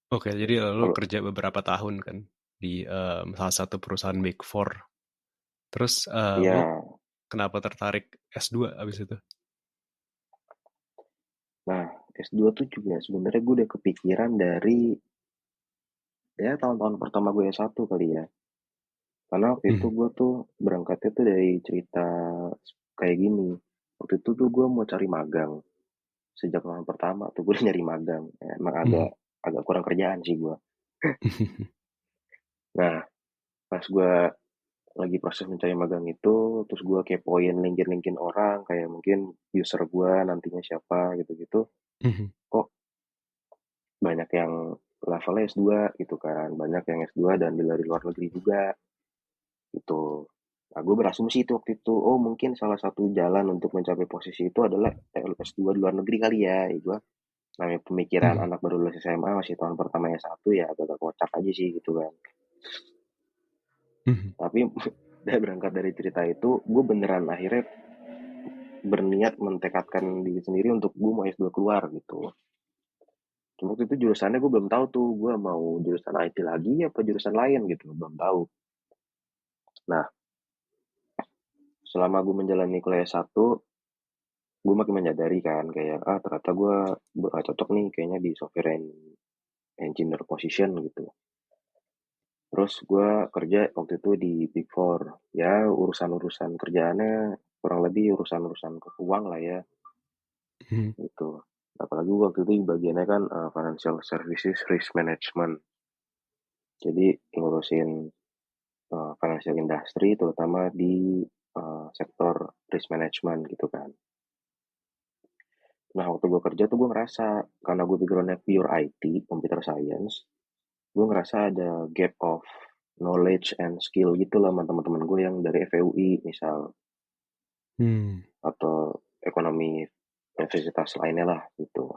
Oke, jadi lu Kalau kerja beberapa tahun kan di salah satu perusahaan Big Four. Terus lu ya, kenapa tertarik S2 abis itu? nah S2 tuh juga sebenarnya gue udah kepikiran dari ya tahun-tahun pertama gue S1 kali ya. Karena waktu itu Mhm. gue tuh berangkatnya tuh dari cerita kayak gini. Waktu itu tuh gue mau cari magang. Sejak tahun pertama tuh gue udah nyari magang. Ya, emang agak Mhm. agak kurang kerjaan sih gue. Nah, pas gue lagi proses mencari magang itu, terus gue kepoin LinkedIn orang, kayak mungkin user gue nantinya siapa gitu-gitu. Mhm. Kok banyak yang levelnya S2 gitu kan, banyak yang S2 dan dari luar negeri juga gitu. Nah, gue berasumsi itu waktu itu, oh mungkin salah satu jalan untuk mencapai posisi itu adalah S2 di luar negeri kali ya. Gue namanya pemikiran Mhm. anak baru lulus SMA masih tahun pertama S1 ya agak kocak aja sih gitu kan. Mhm. Tapi dari berangkat dari cerita itu, gue beneran akhirnya berniat mentekadkan diri sendiri untuk gue mau S2 keluar gitu. Cuma waktu itu jurusannya gue belum tahu tuh, gue mau jurusan IT lagi apa jurusan lain gitu, belum tahu. Nah, selama gue menjalani kuliah satu, gue makin menyadari kan kayak ternyata gue cocok nih kayaknya di software engineer position gitu. Terus gue kerja waktu itu di Big Four. Ya urusan-urusan kerjaannya kurang lebih urusan-urusan uang lah ya Mhm. gitu. Apalagi waktu itu bagiannya kan financial services risk management. Jadi ngurusin financial industry terutama di sektor risk management gitu kan. Nah waktu gue kerja tuh gue ngerasa karena gue backgroundnya pure IT, computer science, gue ngerasa ada gap of knowledge and skill gitu lah sama teman-teman gue yang dari FEUI misal Hmm. atau ekonomi universitas lainnya lah gitu.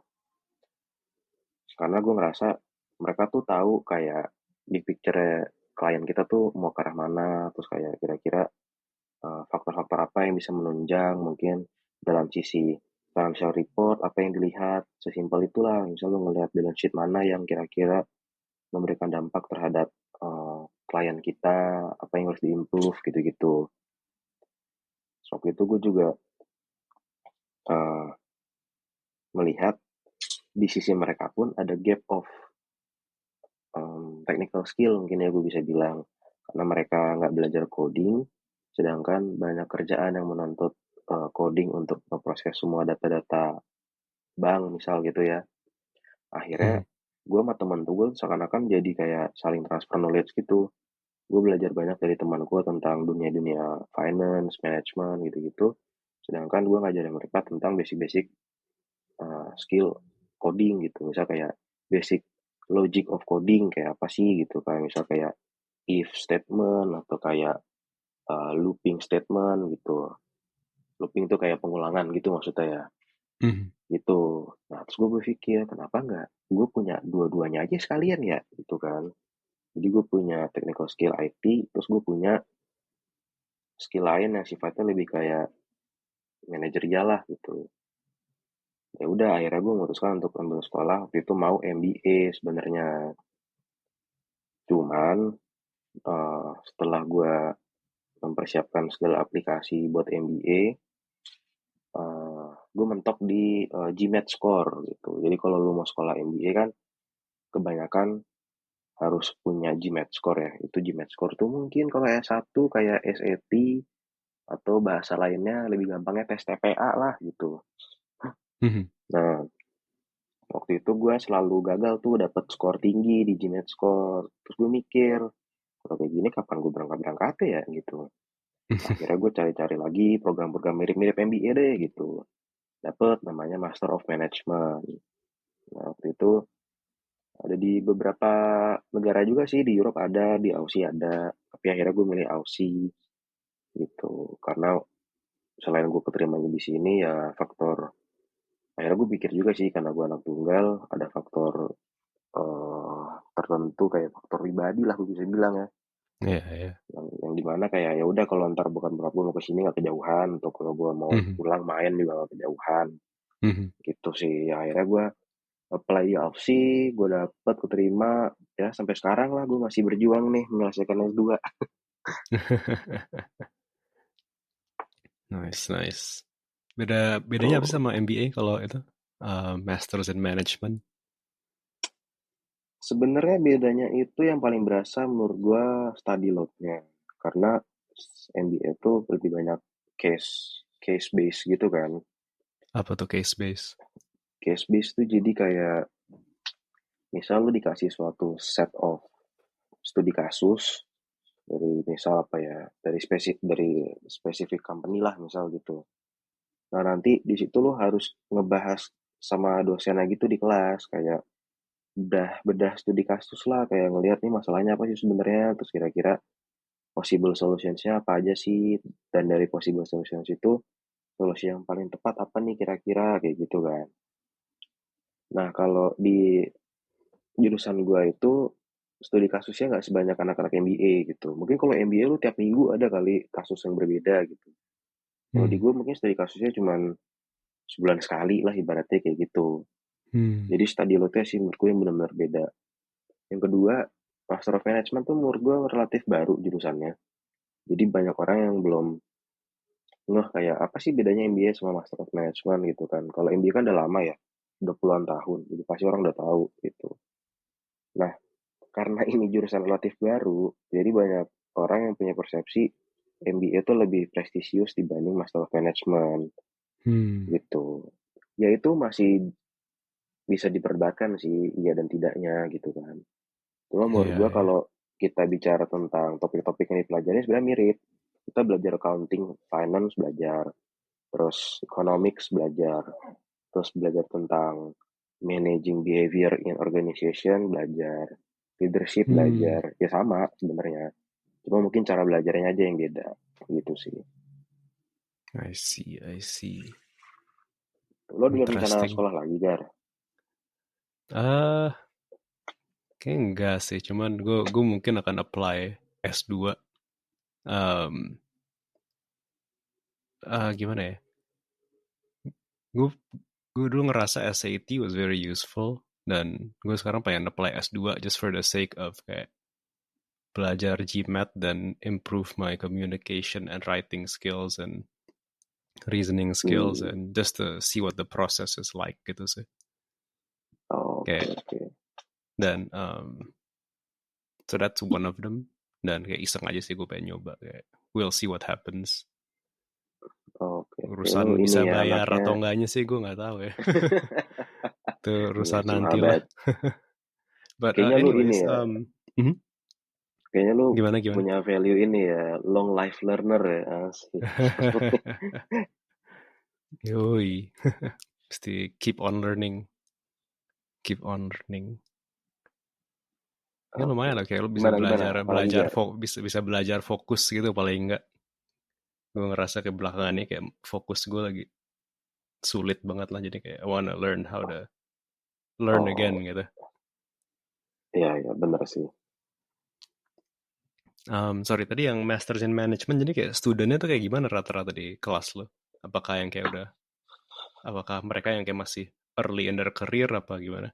Karena gue ngerasa mereka tuh tahu kayak di picture klien kita tuh mau ke arah mana, terus kayak kira-kira faktor-faktor apa yang bisa menunjang mungkin dalam sisi financial report apa yang dilihat sesimpel itulah misalnya lo ngelihat balance sheet mana yang kira-kira memberikan dampak terhadap klien kita apa yang harus diimprove gitu-gitu. So, waktu itu gue juga uh, melihat di sisi mereka pun ada gap of technical skill mungkin ya gue bisa bilang karena mereka nggak belajar coding sedangkan banyak kerjaan yang menuntut coding untuk memproses semua data-data bank misal gitu ya. Akhirnya Mhm. gue sama temen tuh gue seakan-akan jadi kayak saling transfer knowledge gitu. Gue belajar banyak dari teman gue tentang dunia-dunia finance, management gitu-gitu. Sedangkan gue ngajarin mereka tentang basic-basic skill coding gitu. Misal kayak basic logic of coding kayak apa sih gitu. Kayak misal kayak if statement atau kayak looping statement gitu. Looping itu kayak pengulangan gitu maksudnya ya. Mhm. Gitu. Nah, terus gue berpikir, kenapa nggak gue punya dua-duanya aja sekalian ya, gitu kan. Jadi gue punya technical skill IT, terus gue punya skill lain yang sifatnya lebih kayak manajerial lah gitu. Ya udah, akhirnya gue memutuskan untuk ambil sekolah waktu itu mau MBA sebenarnya. Cuman setelah gue mempersiapkan segala aplikasi buat MBA, gue mentok di GMAT score gitu. Jadi kalau lu mau sekolah MBA kan kebanyakan harus punya GMAT score ya. Itu GMAT score tuh mungkin kalau S1 kayak SAT atau bahasa lainnya lebih gampangnya tes TPA lah gitu. Mhm. Nah, waktu itu gue selalu gagal tuh dapat skor tinggi di GMAT score. Terus gue mikir, kalau kayak gini kapan gue berangkat-berangkat ya gitu. Akhirnya gue cari-cari lagi program-program mirip-mirip MBA deh gitu. Dapet namanya Master of Management. Nah, waktu itu ada di beberapa negara juga sih, di Europe ada, di Aussie ada. Tapi akhirnya gue milih Aussie gitu. Karena selain gue keterimanya di sini ya faktor akhirnya gue pikir juga sih karena gue anak tunggal ada faktor tertentu kayak faktor pribadi lah gue bisa bilang ya Iya, iya. yang dimana kayak ya udah kalau ntar bukan bokap gue mau kesini nggak kejauhan atau kalau gue mau Mhm. pulang main juga nggak kejauhan Mhm. gitu sih ya, akhirnya gue apply UFC, gue dapet, keterima, ya sampai sekarang lah gue masih berjuang nih menyelesaikan S2. Nice, nice. Bedanya apa sih Tuh. sama MBA kalau itu? Masters in Management. Sebenarnya bedanya itu yang paling berasa menurut gue study load-nya. Karena MBA itu lebih banyak case base gitu kan. Apa tuh case base? Case base tuh jadi kayak misal lu dikasih suatu set of studi kasus dari misal apa ya, dari spesifik company lah misal gitu. Nah, nanti di situ lu harus ngebahas sama dosennya gitu di kelas kayak bedah studi kasus lah, kayak ngelihat nih masalahnya apa sih sebenarnya, terus kira-kira possible solutions-nya apa aja sih, dan dari possible solutions itu solusi yang paling tepat apa nih kira-kira kayak gitu kan. Nah, kalau di jurusan gua itu studi kasusnya nggak sebanyak anak-anak MBA gitu. Mungkin kalau MBA lu tiap minggu ada kali kasus yang berbeda gitu. Kalau di Hmm. gua mungkin studi kasusnya cuma sebulan sekali lah ibaratnya kayak gitu. Hmm. Jadi study load-nya sih menurut gue yang benar-benar beda. Yang kedua, Master of Management tuh menurut gue relatif baru jurusannya. Jadi banyak orang yang belum ngeh kayak apa sih bedanya MBA sama Master of Management gitu kan. Kalau MBA kan udah lama ya, udah puluhan tahun. Jadi pasti orang udah tahu gitu. Nah, karena ini jurusan relatif baru, jadi banyak orang yang punya persepsi MBA itu lebih prestisius dibanding Master of Management Hmm. gitu. Ya itu masih bisa diperdebatkan sih, iya dan tidaknya gitu kan. Cuma menurut Iya, gua iya. kalau kita bicara tentang topik-topik yang dipelajari sebenarnya mirip. Kita belajar accounting, finance belajar, terus economics belajar, terus belajar tentang managing behavior in organization belajar, leadership Hmm. belajar, ya sama sebenarnya. Cuma mungkin cara belajarnya aja yang beda, gitu sih. I see, I see. Lo ada rencana Interesting. sekolah lagi, Gar? Ah, kayak enggak sih. Cuman gue mungkin akan apply S2. Um, Gimana ya? Gue gue dulu ngerasa SAT was very useful dan gue sekarang pengen apply S2 just for the sake of kayak belajar GMAT dan improve my communication and writing skills and reasoning skills Hmm, and just to see what the process is like gitu sih. oke Kayak oke. dan so that's one of them. Dan kayak iseng aja sih gue pengen nyoba kayak we'll see what happens. Oke, kayaknya Urusan lu ini bisa ya bayar anaknya. atau enggaknya sih gue nggak tahu ya. Itu Iya urusan nanti lah. sahabat. But Kayaknya lu ini anyways, ya, mhm. kayaknya lu Gimana gimana? punya value ini ya, long life learner ya, asik. Yoi, mesti keep on learning, keep on learning. Ya Oke, lumayan lah kayak lu bisa gimana gimana? belajar Apalagi belajar Gar? bisa bisa belajar fokus gitu paling enggak. Gue ngerasa ke belakangan ini kayak fokus gue lagi sulit banget lah jadi kayak I wanna learn how to learn again Oh, gitu. iya iya bener sih. Sorry tadi yang Masters in Management jadi kayak studennya tuh kayak gimana rata-rata di kelas lo? Apakah yang kayak udah, apakah mereka yang kayak masih early in their career apa gimana?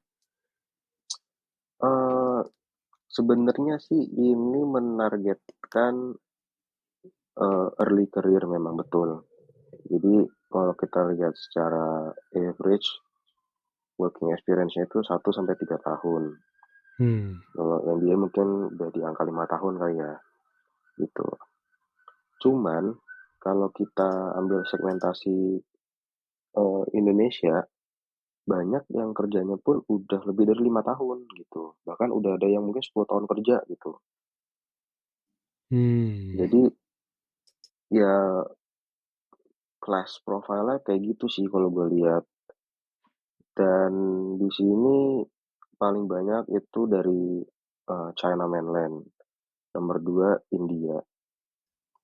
Eh, sebenarnya sih ini menargetkan early career memang betul. Jadi kalau kita lihat secara average working experience-nya itu 1 sampai 3 tahun. Hmm. Kalau MBA mungkin udah di angka 5 tahun kali ya, gitu. Cuman kalau kita ambil segmentasi Indonesia, banyak yang kerjanya pun udah lebih dari 5 tahun gitu. Bahkan udah ada yang mungkin 10 tahun kerja gitu. Hmm. Jadi ya class profile-nya kayak gitu sih kalau gue lihat. Dan di sini paling banyak itu dari China Mainland. Nomor 2 India.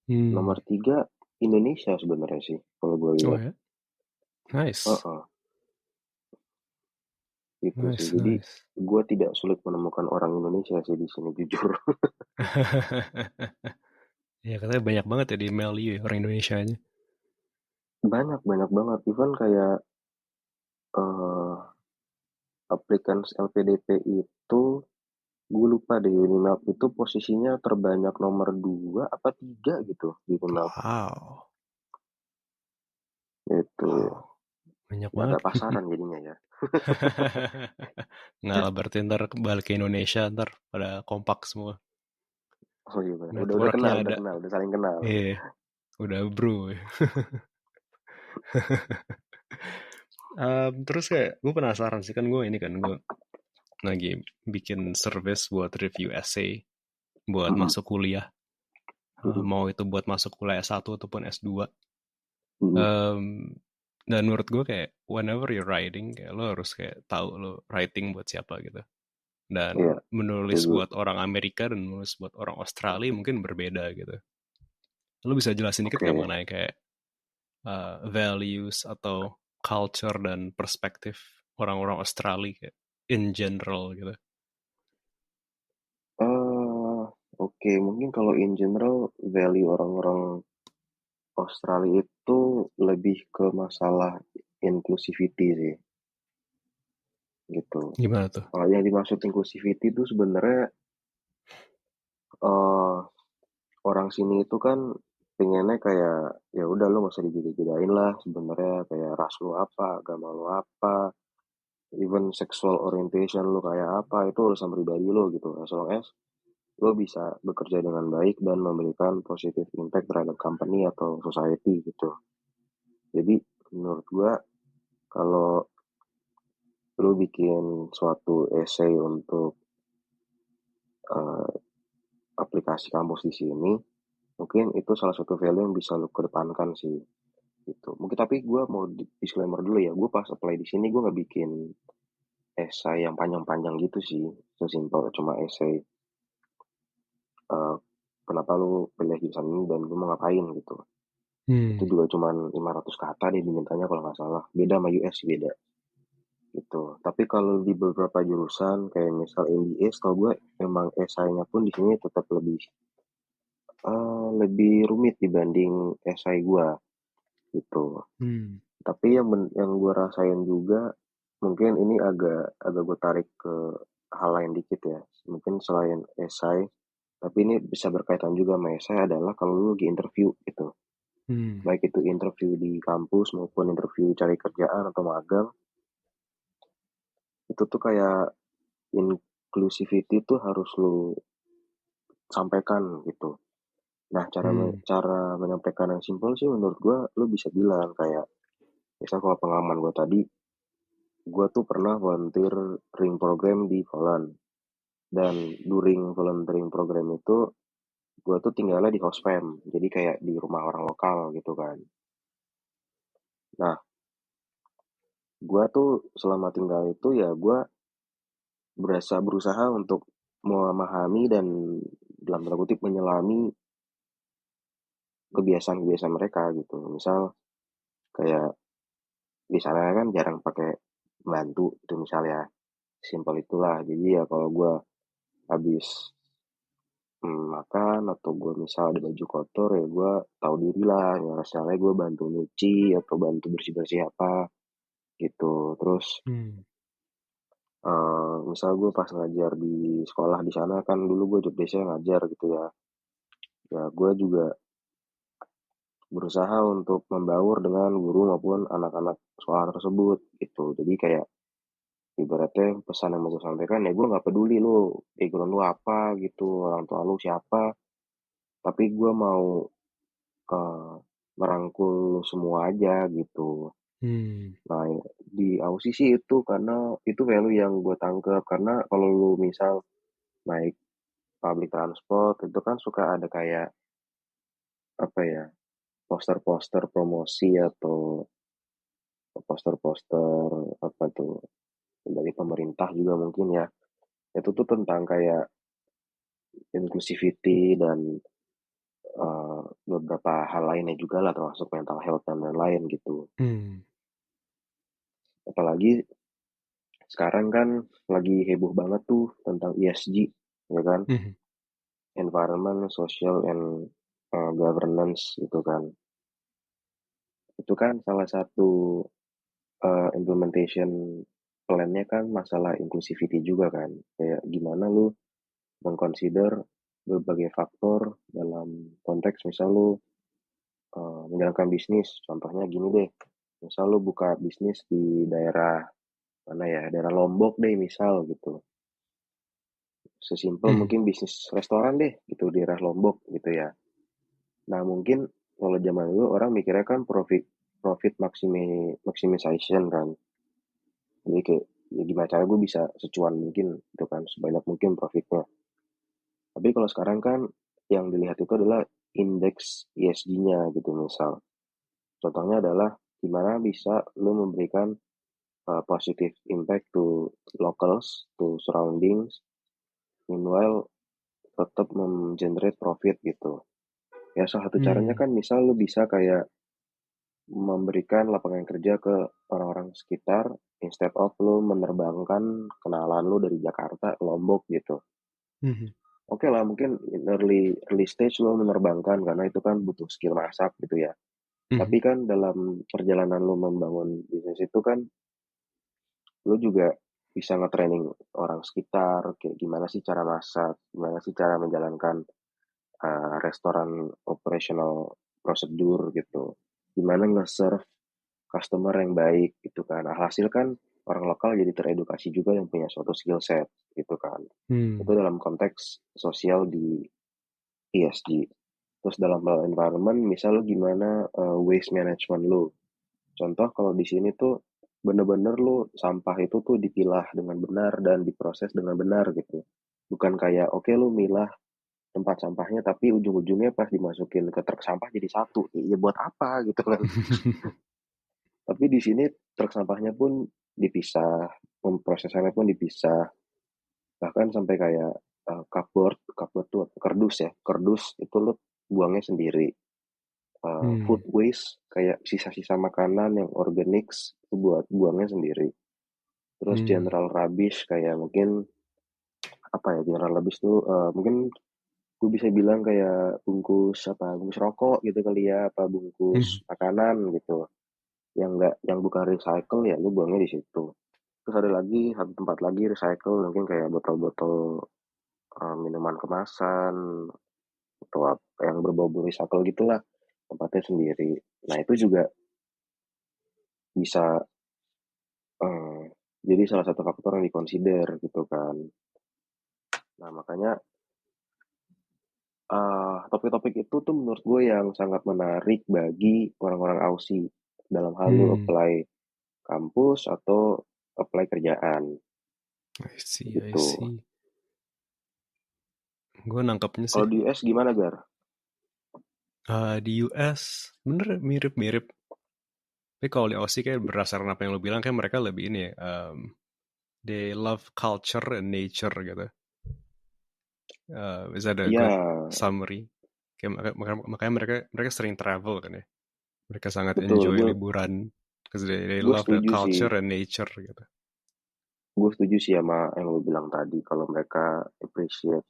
Hmm. Nomor 3 Indonesia sebenarnya sih kalau gue Oh lihat. ya, nice, Uh-uh, gitu sih. nice, Jadi nice. gue tidak sulit menemukan orang Indonesia sih di sini jujur. Ya katanya banyak banget ya di Melayu ya, orang Indonesianya. Banyak banyak banget. Even kayak eh applicants LPDP itu gue lupa deh, Unimap itu posisinya terbanyak nomor 2 apa 3 gitu Unimap Wow. itu. Wow. Banyak Nggak banget. ada pasaran jadinya ya. Nggak lah, berarti ntar balik ke Indonesia, ntar pada kompak semua. Oh iya benar, udah Networknya kenal, ada. udah saling kenal. Iya, udah bro. Terus kayak gue penasaran sih, kan gue ini kan gue lagi bikin service buat review essay buat Mm-mm, masuk kuliah. mm-mm, Mau itu buat masuk kuliah S1 ataupun S2. mm-mm. Dan menurut gue kayak whenever you're writing, kayak lo harus kayak tahu lo writing buat siapa gitu. Dan Iya, menulis setuju. buat orang Amerika dan menulis buat orang Australia mungkin berbeda gitu. Lo bisa jelasin dikit nggak Oke. mengenai kayak values atau culture dan perspektif orang-orang Australia kayak in general gitu. eh oke, mungkin kalau in general value orang-orang Australia itu lebih ke masalah inclusivity sih, gitu. Gimana tuh? Kalau yang dimaksud inclusivity itu sebenarnya eh orang sini itu kan pengennya kayak ya udah lo gak usah dibeda-bedain lah sebenarnya kayak ras lo apa, agama lo apa, even sexual orientation lo kayak apa itu urusan pribadi lo gitu. As long as lo bisa bekerja dengan baik dan memberikan positive impact terhadap company atau society gitu. Jadi menurut gua kalau lo bikin suatu essay untuk eh, aplikasi kampus di sini, mungkin itu salah satu value yang bisa lo kedepankan sih gitu. Mungkin tapi gue mau disclaimer dulu ya, gue pas apply di sini gue nggak bikin essay yang panjang-panjang gitu sih, sesimpel cuma essay eh, kenapa lu pilih jurusan ini dan lu mau ngapain gitu. Itu Hmm. juga cuma 500 kata deh dimintanya kalau nggak salah. Beda sama US sih beda gitu. Tapi kalau di beberapa jurusan kayak misal MBA, setahu gue memang esainya pun di sini tetap lebih rumit dibanding esai gue gitu. Hmm. Tapi yang gue rasain juga mungkin ini agak agak gue tarik ke hal lain dikit ya. Mungkin selain esai, tapi ini bisa berkaitan juga sama esai adalah kalau lu lagi interview gitu. Hmm. Baik itu interview di kampus maupun interview cari kerjaan atau magang, itu tuh kayak inclusivity tuh harus lu sampaikan gitu. Nah, Hmm. cara menyampaikan yang simpel sih menurut gua lu bisa bilang kayak misal kalau pengalaman gua tadi, gua tuh pernah volunteer ring program di Holland. Dan during volunteering program itu, gue tuh tinggalnya di host fam. Jadi kayak di rumah orang lokal gitu kan. Nah, gue tuh selama tinggal itu ya gue berusaha untuk memahami dan dalam tanda kutip menyelami kebiasaan-kebiasaan mereka gitu. Misal kayak di sana kan jarang pakai bantu itu misalnya. Simpel itulah. Jadi ya kalau gue habis makan atau gue misal ada baju kotor ya gue tahu diri lah ya misalnya gue bantu nyuci atau bantu bersih bersih apa gitu terus Hmm. misal gue pas ngajar di sekolah di sana kan dulu gue job desk-nya ngajar gitu ya ya gue juga berusaha untuk membaur dengan guru maupun anak-anak sekolah tersebut gitu jadi kayak ibaratnya pesan yang mau gue sampaikan ya gue nggak peduli lu background lu apa gitu orang tua lu siapa tapi gue mau eh, merangkul semua aja gitu. Hmm. Nah, di Aussie sih itu karena itu value yang gue tangkep karena kalau lu misal naik public transport itu kan suka ada kayak apa ya poster-poster promosi atau poster-poster apa tuh dari pemerintah juga mungkin ya itu tuh tentang kayak inclusivity dan beberapa hal lainnya juga lah termasuk mental health dan lain-lain gitu Hmm. apalagi sekarang kan lagi heboh banget tuh tentang ESG, ya kan? Hmm. Environment, Social, and Governance gitu kan. Itu kan salah satu implementation plannya kan masalah inclusivity juga kan. Kayak gimana lu mengconsider berbagai faktor dalam konteks misal lu menjalankan bisnis. Contohnya gini deh, misal lu buka bisnis di daerah mana ya, daerah Lombok deh misal gitu. Sesimpel Mhm. mungkin bisnis restoran deh gitu di daerah Lombok gitu ya. Nah mungkin kalau zaman dulu orang mikirnya kan profit maximization kan. Jadi kayak ya gimana cara gue bisa secuan mungkin itu kan sebanyak mungkin profitnya. Tapi kalau sekarang kan yang dilihat itu adalah indeks ESG-nya gitu misal. Contohnya adalah gimana bisa lo memberikan positive impact to locals, to surroundings, meanwhile tetap generate profit gitu. Ya salah satu caranya Hmm. kan misal lo bisa kayak memberikan lapangan kerja ke orang-orang sekitar instead of lo menerbangkan kenalan lo dari Jakarta ke Lombok gitu. Mhm. Oke lah, mungkin in early stage lo menerbangkan karena itu kan butuh skill masak gitu ya. Tapi Mhm. kan dalam perjalanan lo membangun bisnis itu kan lo juga bisa nge-training orang sekitar, kayak gimana sih cara masak, gimana sih cara menjalankan restoran operational prosedur gitu. Gimana nge-serve customer yang baik gitu kan. Alhasil kan orang lokal jadi teredukasi juga yang punya suatu skill set gitu kan. Itu Hmm. dalam konteks sosial di ESG. Terus dalam hal environment, misal lu gimana waste management lu. Contoh kalau di sini tuh bener-bener lu sampah itu tuh dipilah dengan benar dan diproses dengan benar gitu. Bukan kayak oke lu milah tempat sampahnya tapi ujung-ujungnya pas dimasukin ke truk sampah jadi satu. Ya buat apa gitu kan. Tapi di sini truk sampahnya pun dipisah, pemrosesannya pun dipisah. Bahkan sampai kayak cupboard tuh kardus ya, kardus itu lu buangnya sendiri. Food Hmm. waste kayak sisa-sisa makanan yang organics itu buat buangnya sendiri. Terus Hmm. general rubbish kayak mungkin apa ya general rubbish tuh mungkin gue bisa bilang kayak bungkus rokok gitu kali ya apa bungkus Mhm. makanan gitu yang bukan recycle ya lu buangnya di situ. Terus ada lagi satu tempat lagi recycle mungkin kayak botol-botol minuman kemasan atau apa yang berbau recycle gitulah tempatnya sendiri. Nah itu juga bisa jadi salah satu faktor yang dikonsider gitu kan. Nah makanya topik-topik itu tuh menurut gue yang sangat menarik bagi orang-orang Aussie dalam hal lu Hmm. apply kampus atau apply kerjaan I see, I gitu. see. Gue nangkepnya sih, Kalau di US gimana Gar? di US bener mirip-mirip. Tapi kalau di Aussie kayak berdasarkan apa yang lo bilang kayak mereka lebih ini ya, they love culture and nature gitu. Is that a Ya good summary? Kayak makanya mereka mereka sering travel kan ya. Mereka sangat betul, enjoy gue liburan because they gue love the setuju sih. culture and nature gitu. Gue setuju sih sama yang lo bilang tadi kalau mereka appreciate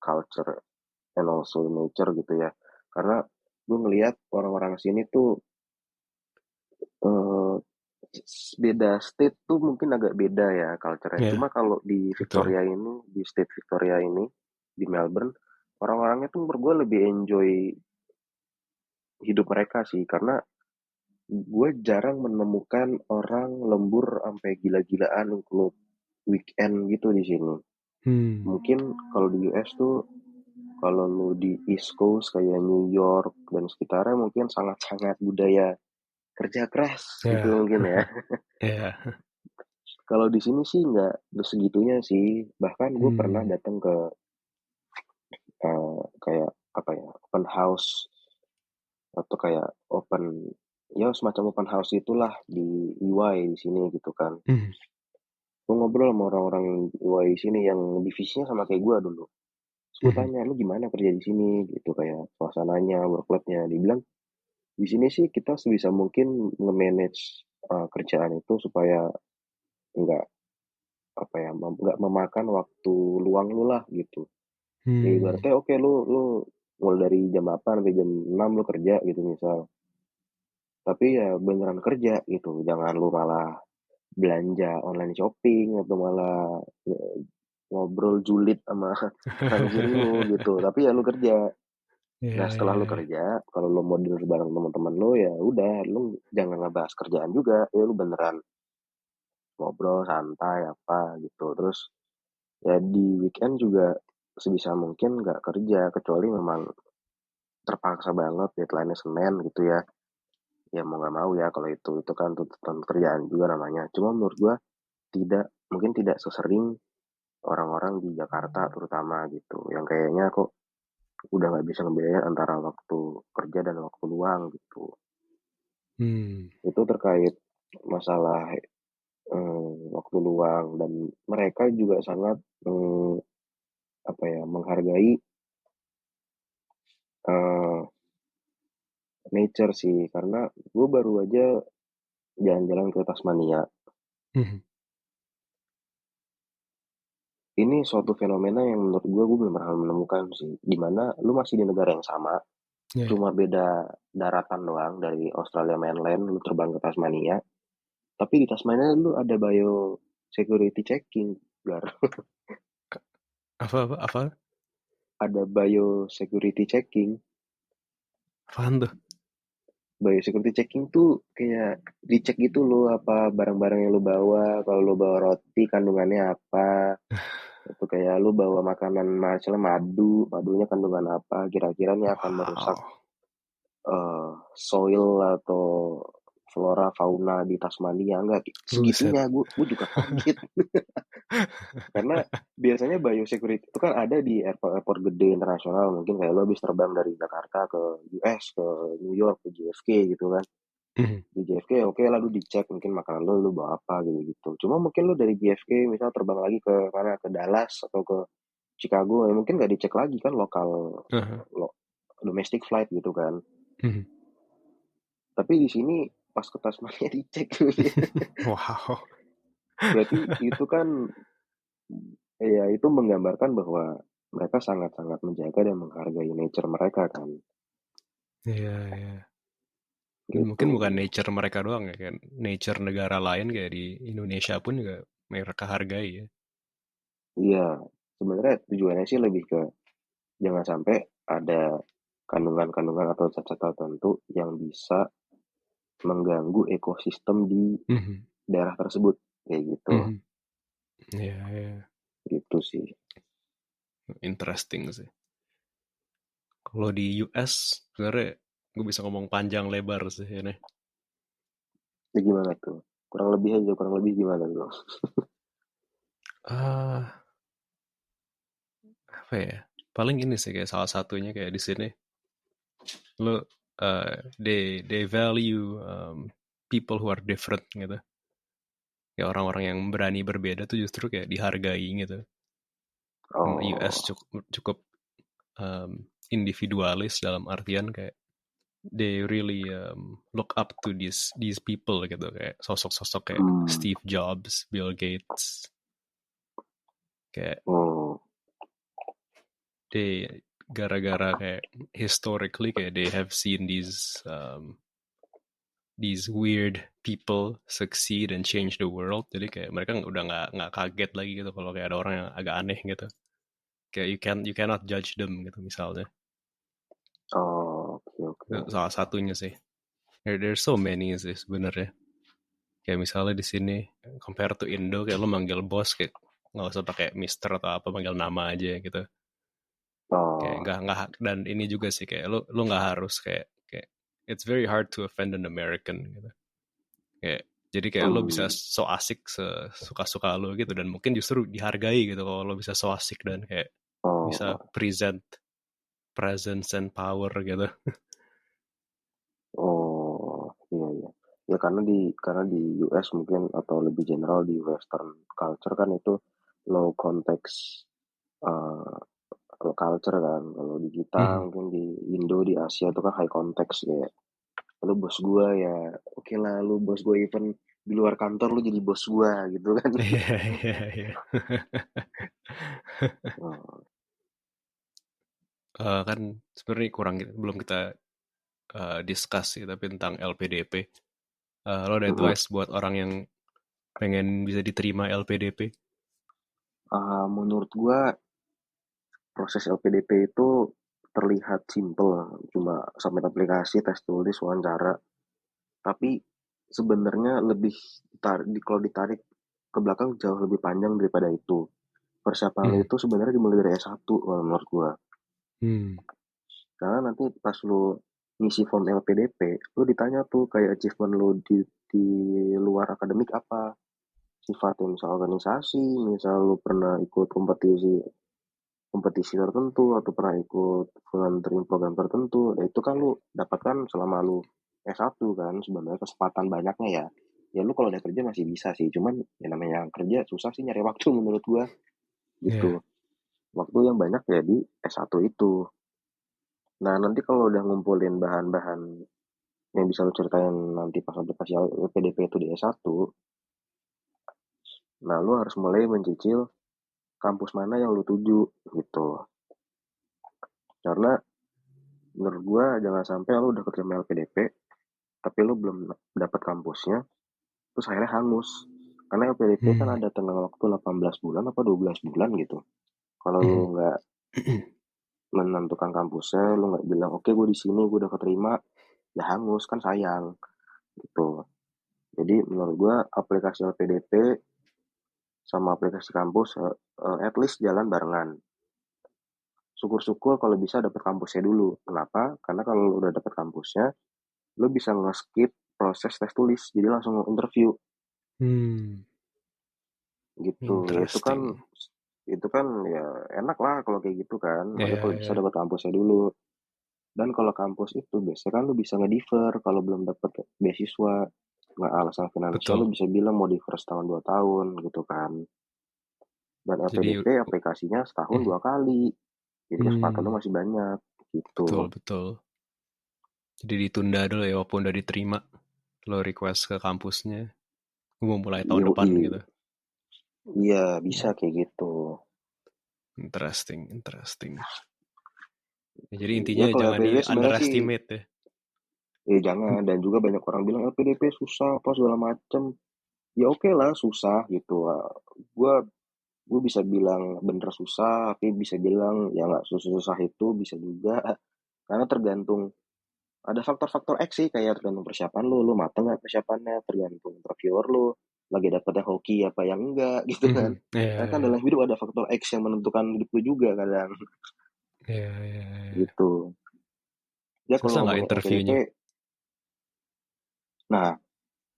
culture and also nature gitu ya. Karena gue ngelihat orang-orang sini tuh eh, beda state tuh mungkin agak beda ya culture-nya. Ya, Cuma kalau di betul. Victoria ini, di state Victoria ini, di Melbourne, orang-orangnya tuh menurut gue lebih enjoy hidup mereka sih. Karena gue jarang menemukan orang lembur sampai gila-gilaan untuk weekend gitu di sini. Hmm. Mungkin kalau di US tuh, kalau lu di East Coast kayak New York dan sekitarnya mungkin sangat-sangat budaya kerja keras gitu Ya, mungkin ya. ya. Kalau di sini sih nggak segitunya sih. Bahkan gue pernah Hmm. datang ke kayak apa ya open house atau kayak open ya semacam open house itulah di EY di sini gitu kan. Hmm. Gue ngobrol sama orang-orang EY di sini yang divisinya sama kayak gue dulu. Terus gue Hmm. tanya lu gimana kerja di sini gitu kayak suasananya, workloadnya. Dibilang di sini sih kita sebisa mungkin nge-manage kerjaan itu supaya nggak apa ya nggak memakan waktu luang lu lah gitu. Ya Hmm. ibaratnya oke lu mulai dari jam 8 sampai jam 6 lu kerja gitu misal. Tapi ya beneran kerja gitu. Jangan lu malah belanja online shopping atau malah ngobrol julid sama kanan kiri lu gitu. Tapi ya lu kerja. Iya, Nah setelah iya, lu iya. kerja, kalau lu mau dinner bareng teman-teman lu ya udah, lu jangan ngebahas kerjaan juga. Ya lu beneran ngobrol santai apa gitu. Terus ya di weekend juga sebisa mungkin nggak kerja kecuali memang terpaksa banget deadline-nya Senin gitu ya. Ya mau nggak mau ya kalau itu kan tuntutan kerjaan juga namanya. Cuma menurut gua mungkin tidak sesering orang-orang di Jakarta terutama gitu. Yang kayaknya kok udah nggak bisa ngebedain antara waktu kerja dan waktu luang gitu. Hmm. Itu terkait masalah waktu luang dan mereka juga sangat apa ya menghargai eh, nature sih karena gue baru aja jalan-jalan ke Tasmania. Mhm. Ini suatu fenomena yang menurut gue belum pernah menemukan sih, dimana lu masih di negara yang sama, Ya. cuma beda daratan doang dari Australia mainland, lu terbang ke Tasmania, tapi di Tasmania lu ada bio security checking, Gar. Apa? Ada bio security checking. Apaan tuh? Bio security checking tuh kayak dicek gitu loh apa barang-barang yang lu bawa, kalau lu bawa roti kandungannya apa, itu kayak lu bawa makanan misalnya madunya kandungan apa, kira-kira ini akan merusak Wow. soil atau flora fauna di Tasmania enggak Buset. segitunya gue juga kaget karena biasanya biosecurity itu kan ada di airport gede internasional mungkin kayak lo habis terbang dari Jakarta ke US ke New York ke JFK gitu kan Mhm. di JFK oke lalu dicek mungkin makanan lo bawa apa gitu gitu cuma mungkin lo dari JFK misal terbang lagi ke mana ke Dallas atau ke Chicago ya mungkin nggak dicek lagi kan lokal Aha. domestic flight gitu kan Mhm. tapi di sini pas ke Tasmania dicek Wow. berarti itu kan ya itu menggambarkan bahwa mereka sangat-sangat menjaga dan menghargai nature mereka kan Iya, iya. Dan gitu. mungkin bukan nature mereka doang ya kan. Nature negara lain kayak di Indonesia pun juga mereka hargai ya. Iya, sebenarnya tujuannya sih lebih ke jangan sampai ada kandungan-kandungan atau zat-zat tertentu yang bisa mengganggu ekosistem di Mhm. daerah tersebut kayak gitu. Mhm. Iya, iya. Gitu sih. Interesting sih. Kalau di US sebenarnya gue bisa ngomong panjang lebar sih ini. Itu gimana tuh? Kurang lebih gimana tuh? Ah, apa ya? Paling ini sih kayak salah satunya kayak di sini lo they value people who are different gitu. Kayak orang-orang yang berani berbeda tuh justru kayak dihargai gitu. US Oh, cukup individualis dalam artian kayak they really look up to these people gitu kayak sosok-sosok kayak hmm, Steve Jobs, Bill Gates, kayak oh, they gara-gara kayak historically kayak they have seen these weird people succeed and change the world jadi kayak mereka udah nggak kaget lagi gitu kalau kayak ada orang yang agak aneh gitu kayak you cannot judge them gitu misalnya. oh, oke Itu oke. salah satunya sih. There's so many sih sebenarnya. Kayak misalnya di sini compare to Indo kayak lo manggil bos kayak nggak usah pakai Mister atau apa manggil nama aja gitu. Kayak Oh, nggak dan ini juga sih kayak lo nggak harus kayak it's very hard to offend an American gitu. Kayak jadi kayak lo bisa hmm, so asik sesuka-suka lo gitu dan mungkin justru dihargai gitu kalau lo bisa so asik dan kayak bisa oh, present presence and power gitu. oh, iya iya. Ya karena di US mungkin atau lebih general di Western culture kan itu low context uh, culture kan. Kalau di kita Mhm. mungkin di Indo di Asia itu kan high context ya. Lu bos gua ya oke lah lu bos gua even di luar kantor lu jadi bos gua gitu kan. Iya, iya, iya. Oh, Kan sebenarnya kurang belum kita discuss sih tapi tentang LPDP. Lo ada mhm. advice buat orang yang pengen bisa diterima LPDP? Menurut gue proses LPDP itu terlihat simple, cuma submit aplikasi, tes tulis, wawancara. Tapi sebenarnya lebih kalau ditarik ke belakang jauh lebih panjang daripada itu. Persiapan lo Hmm. itu sebenarnya dimulai dari S1 kalau menurut gue. Hmm. Karena nanti pas lo ngisi form LPDP, lo ditanya tuh kayak achievement lo di luar akademik apa. Sifatnya misal organisasi, misal lo pernah ikut kompetisi kompetisi tertentu atau pernah ikut volunteering program tertentu, nah itu kan lu dapatkan selama lu S1 kan sebenarnya kesempatan banyaknya ya. Ya lu kalau udah kerja masih bisa sih, cuman ya namanya yang kerja susah sih nyari waktu menurut gua gitu. Yeah. Waktu yang banyak ya di S1 itu. Nah, nanti kalau udah ngumpulin bahan-bahan yang bisa lu ceritain nanti pas aplikasi PDP itu di S1, nah lu harus mulai mencicil kampus mana yang lu tuju gitu. Karena menurut gua jangan sampai lu udah keterima LPDP tapi lu belum dapat kampusnya, terus akhirnya hangus. Karena LPDP kan Hmm. ada tenggang waktu 18 bulan apa 12 bulan gitu. Kalau lu Hmm. nggak menentukan kampusnya, lu nggak bilang, oke gue di sini gue udah keterima, ya hangus kan sayang gitu. Jadi menurut gue aplikasi LPDP sama aplikasi kampus at least jalan barengan. Syukur-syukur kalau bisa dapat kampusnya dulu. Kenapa? Karena kalau lu udah dapat kampusnya, lu bisa nge-skip proses tes tulis. Jadi langsung interview Hmm. gitu. Ya Interesting. itu kan ya enak lah kalau kayak gitu kan. Makanya Ya, kalau bisa ya. dapat kampusnya dulu. Dan kalau kampus itu biasanya kan lu bisa nge-defer kalau belum dapat beasiswa. Nggak alasan finansial lu Betul. bisa bilang mau defer setahun 2 tahun gitu kan. Dan Jadi, LPDP aplikasinya setahun hmm. 2 kali. Jadi kesempatan lu Hmm. masih banyak gitu. Betul, betul. Jadi ditunda dulu ya, walaupun udah diterima. Lo request ke kampusnya. Gue mau mulai tahun depan Yoi. gitu. Iya bisa Hmm. kayak gitu. Interesting, interesting. Ya, jadi Ya intinya kalau jangan di LPDP sebenarnya sih underestimate ya. jangan, dan juga banyak orang bilang LPDP susah apa segala macem. Ya oke lah susah gitu. Gue gue bisa bilang bener susah, tapi bisa bilang ya nggak susah-susah itu bisa juga. Karena tergantung ada faktor-faktor X sih, kayak tergantung persiapan lu mateng nggak persiapannya, tergantung interviewer lu lagi dapetnya hoki apa yang enggak gitu kan. Mhm. Iya, Karena kan iya, dalam hidup ada faktor X yang menentukan hidup lu juga kadang iya, iya, iya. gitu. Ya kalau Susah nggak ngomongin LPDP, interviewnya? nah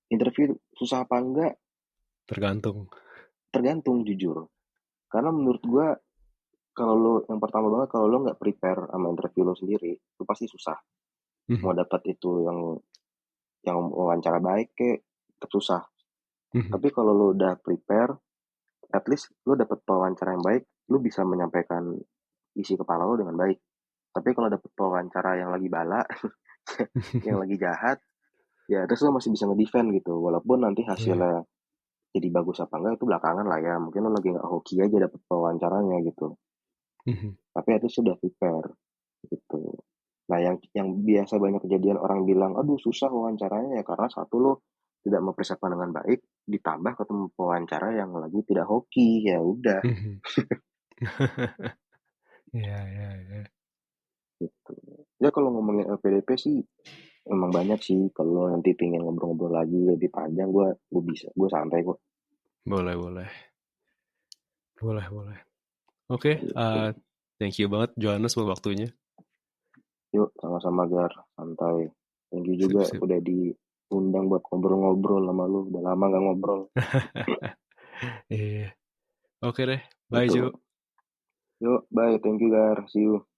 interview susah apa enggak Tergantung. tergantung jujur. Karena menurut gua kalau lo yang pertama banget kalau lo nggak prepare sama interview lo sendiri, itu pasti susah. Mhm. Mau dapat itu yang wawancara baik ke tetap susah. Mhm. Tapi kalau lo udah prepare, at least lo dapat wawancara yang baik, lo bisa menyampaikan isi kepala lo dengan baik. Tapi kalau dapet wawancara yang lagi bala, yang lagi jahat, ya terus lo masih bisa ngedefend gitu. Walaupun nanti Iya. hasilnya jadi bagus apa enggak itu belakangan lah ya. Mungkin lo lagi nggak hoki aja dapet wawancaranya gitu. Mhm. Tapi itu sudah prepare gitu. Nah, yang biasa banyak kejadian orang bilang, aduh susah wawancaranya ya karena satu lo tidak mempersiapkan dengan baik, ditambah ketemu wawancara yang lagi tidak hoki, ya udah Mhm. Iya, iya, iya. gitu. Ya kalau ngomongin LPDP sih emang banyak sih. Kalau nanti pengen ngobrol-ngobrol lagi lebih panjang, gue bisa, gue santai kok. Boleh, boleh. Boleh, boleh. Oke, Gitu. thank you banget Johannes buat waktunya. Yuk sama-sama Gar, santai. Thank you Sip, juga sip. udah diundang buat ngobrol-ngobrol sama lu. Udah lama gak ngobrol. Iya. Oke deh. Bye, Gitu. Jo. Yuk, bye. Thank you Gar. See you.